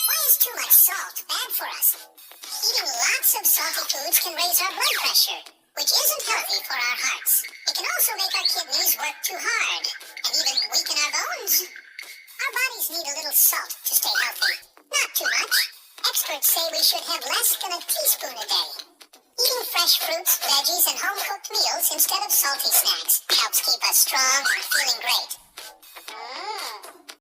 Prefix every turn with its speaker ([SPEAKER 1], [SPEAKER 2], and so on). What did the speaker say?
[SPEAKER 1] Why is too much salt bad for us? Eating lots of salty foods can raise our blood pressure, which isn't healthy for our hearts. It can also make our kidneys work too hard, and even weaken our bones. Our bodies need a little salt to stay healthy. Not too much. Experts say we should have less than a teaspoon a day. Eating fresh fruits, veggies, and home-cooked meals instead of salty snacks helps keep us strong and feeling great.